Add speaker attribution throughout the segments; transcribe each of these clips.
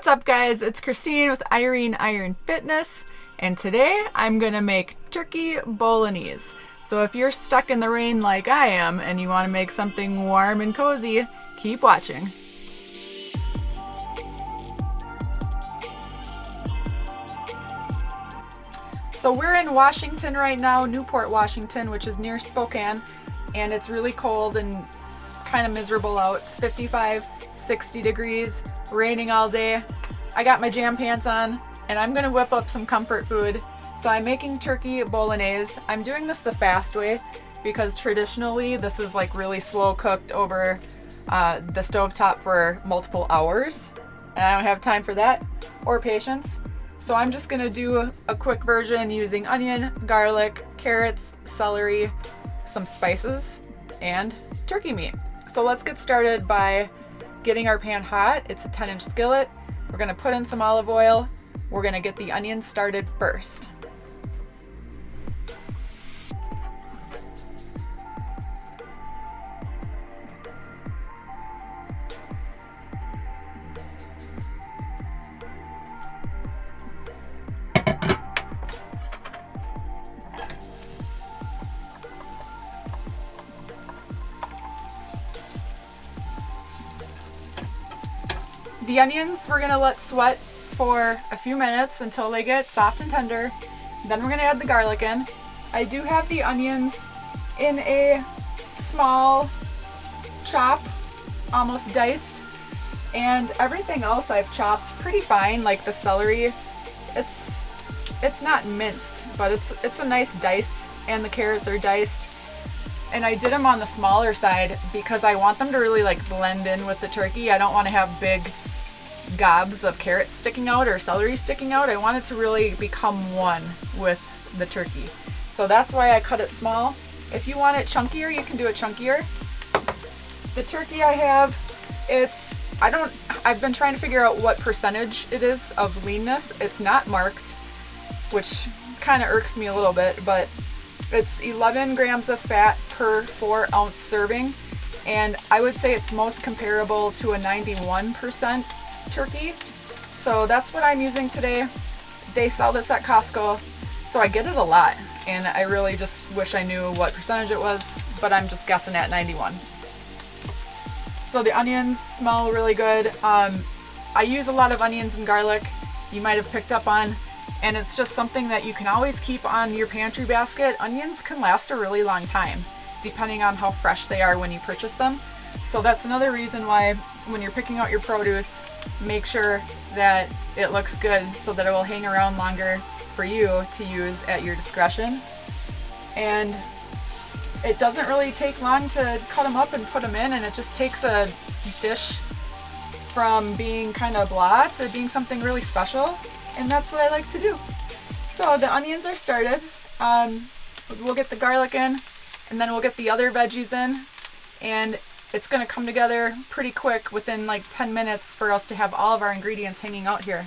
Speaker 1: What's up guys, it's Christine with Irene Iron Fitness, and today I'm gonna make turkey bolognese. So if you're stuck in the rain like I am and you wanna make something warm and cozy, keep watching. So we're in Washington right now, Newport, Washington, which is near Spokane, and it's really cold and kind of miserable out. It's 55, 60 degrees, raining all day. I got my jam pants on and I'm gonna whip up some comfort food. So I'm making turkey bolognese. I'm doing this the fast way because traditionally this is like really slow cooked over the stovetop for multiple hours, and I don't have time for that or patience. So I'm just gonna do a quick version using onion, garlic, carrots, celery, some spices, and turkey meat. So let's get started by getting our pan hot. It's a 10-inch skillet. We're gonna put in some olive oil. We're gonna get the onions started first. The onions we're gonna let sweat for a few minutes until they get soft and tender. Then we're gonna add the garlic in. I do have the onions in a small chop, almost diced, and everything else I've chopped pretty fine, like the celery. It's not minced, but it's a nice dice, and the carrots are diced. And I did them on the smaller side because I want them to really like blend in with the turkey. I don't want to have big gobs of carrots sticking out or celery sticking out. I want it to really become one with the turkey. So that's why I cut it small. If you want it chunkier, you can do it chunkier. The turkey I have, I've been trying to figure out what percentage it is of leanness. It's not marked, which kind of irks me a little bit, but it's 11 grams of fat per 4-ounce serving. And I would say it's most comparable to a 91% turkey. So that's what I'm using today. They sell this at Costco, so I get it a lot, and I really just wish I knew what percentage it was, but I'm just guessing at 91. So the onions smell really good. I use a lot of onions and garlic, you might have picked up on, and it's just something that you can always keep on your pantry basket. Onions can last a really long time depending on how fresh they are when you purchase them. So that's another reason why when you're picking out your produce, make sure that it looks good so that it will hang around longer for you to use at your discretion. And it doesn't really take long to cut them up and put them in, and it just takes a dish from being kind of blah to being something really special, and that's what I like to do. So the onions are started. We'll get the garlic in, and then we'll get the other veggies in, and it's going to come together pretty quick within like 10 minutes for us to have all of our ingredients hanging out here.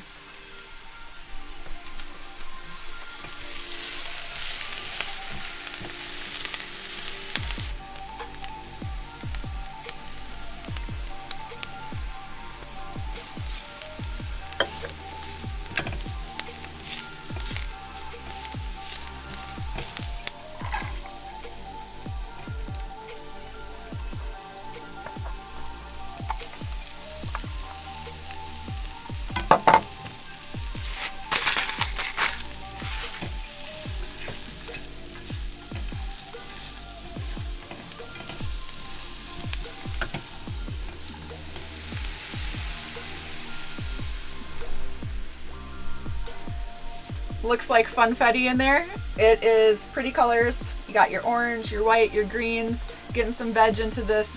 Speaker 1: Looks like funfetti in there. It is pretty colors. You got your orange, your white, your greens, getting some veg into this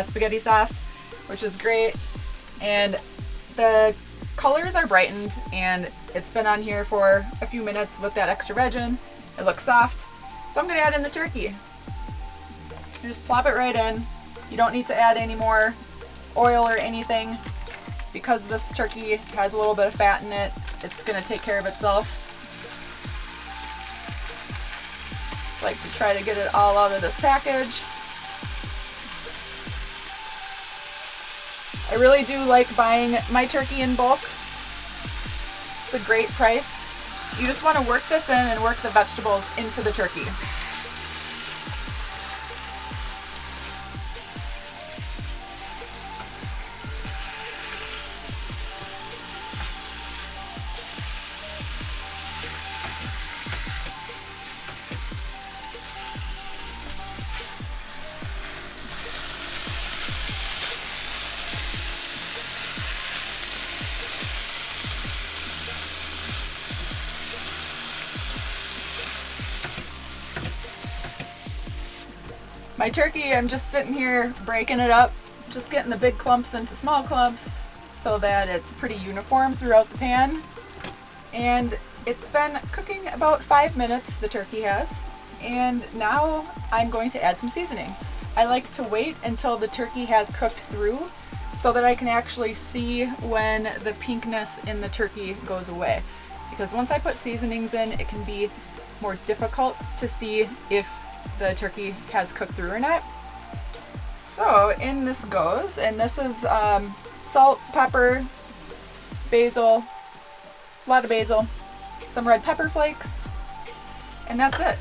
Speaker 1: spaghetti sauce, which is great. And the colors are brightened, and it's been on here for a few minutes with that extra veg in. It looks soft. So I'm gonna add in the turkey. You just plop it right in. You don't need to add any more oil or anything because this turkey has a little bit of fat in it. It's gonna take care of itself. Just like to try to get it all out of this package. I really do like buying my turkey in bulk. It's a great price. You just want to work this in and work the vegetables into the turkey. My turkey, I'm just sitting here breaking it up, just getting the big clumps into small clumps so that it's pretty uniform throughout the pan. And it's been cooking about 5 minutes, the turkey has. And now I'm going to add some seasoning. I like to wait until the turkey has cooked through so that I can actually see when the pinkness in the turkey goes away. Because once I put seasonings in, it can be more difficult to see if the turkey has cooked through or not. So in this goes, and this is salt, pepper, basil, a lot of basil, some red pepper flakes, and that's it.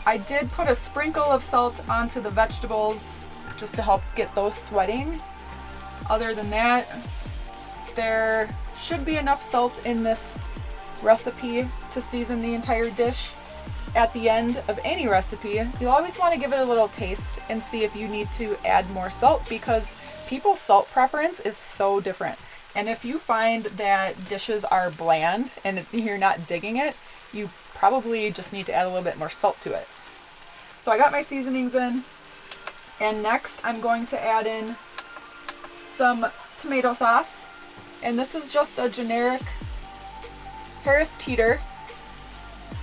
Speaker 1: I did put a sprinkle of salt onto the vegetables just to help get those sweating. Other than that, there should be enough salt in this recipe to season the entire dish. At the end of any recipe, you'll always want to give it a little taste and see if you need to add more salt, because people's salt preference is so different. And if you find that dishes are bland and you're not digging it, you probably just need to add a little bit more salt to it. So I got my seasonings in, and next I'm going to add in some tomato sauce. And this is just a generic Harris Teeter.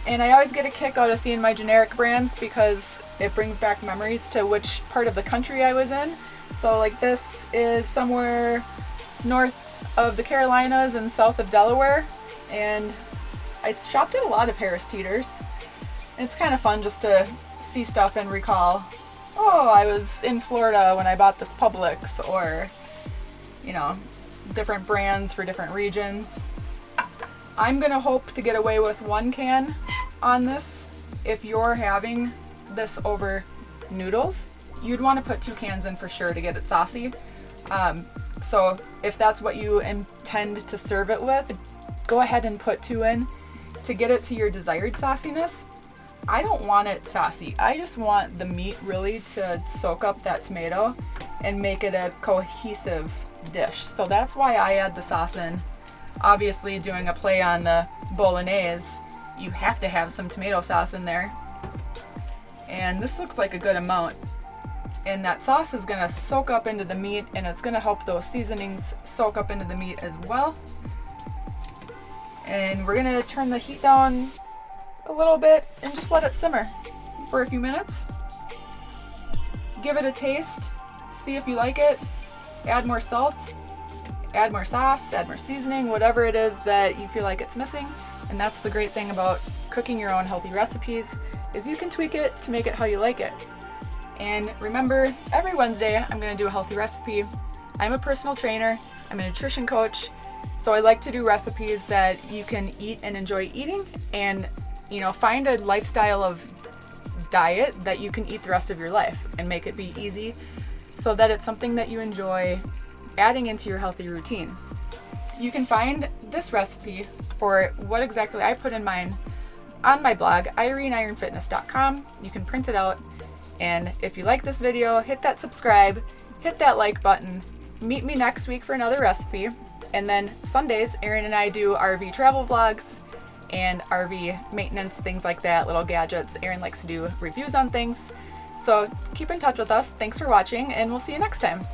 Speaker 1: And I always get a kick out of seeing my generic brands because it brings back memories to which part of the country I was in. So like this is somewhere north of the Carolinas and south of Delaware. And I shopped at a lot of Harris Teeters. It's kind of fun just to see stuff and recall, oh, I was in Florida when I bought this Publix, or, you know, different brands for different regions. I'm gonna hope to get away with 1 can on this. If you're having this over noodles, you'd want to put 2 cans in for sure to get it saucy. So if that's what you intend to serve it with, go ahead and put 2 in to get it to your desired sauciness. I don't want it saucy. I just want the meat really to soak up that tomato and make it a cohesive dish. So that's why I add the sauce in. Obviously, doing a play on the Bolognese, you have to have some tomato sauce in there. And this looks like a good amount. And that sauce is gonna soak up into the meat, and it's gonna help those seasonings soak up into the meat as well. And we're gonna turn the heat down a little bit and just let it simmer for a few minutes. Give it a taste, see if you like it, add more salt, add more sauce, add more seasoning, whatever it is that you feel like it's missing. And that's the great thing about cooking your own healthy recipes, is you can tweak it to make it how you like it. And remember, every Wednesday I'm going to do a healthy recipe. I'm a personal trainer, I'm a nutrition coach, so I like to do recipes that you can eat and enjoy eating, and find a lifestyle of diet that you can eat the rest of your life and make it be easy so that it's something that you enjoy adding into your healthy routine. You can find this recipe for what exactly I put in mine on my blog, ironefitness.com. You can print it out, and if you like this video, hit that subscribe, hit that like button. Meet me next week for another recipe, and then Sundays, Irene and I do RV travel vlogs and RV maintenance, things like that, little gadgets. Irene likes to do reviews on things. So keep in touch with us. Thanks for watching, and we'll see you next time.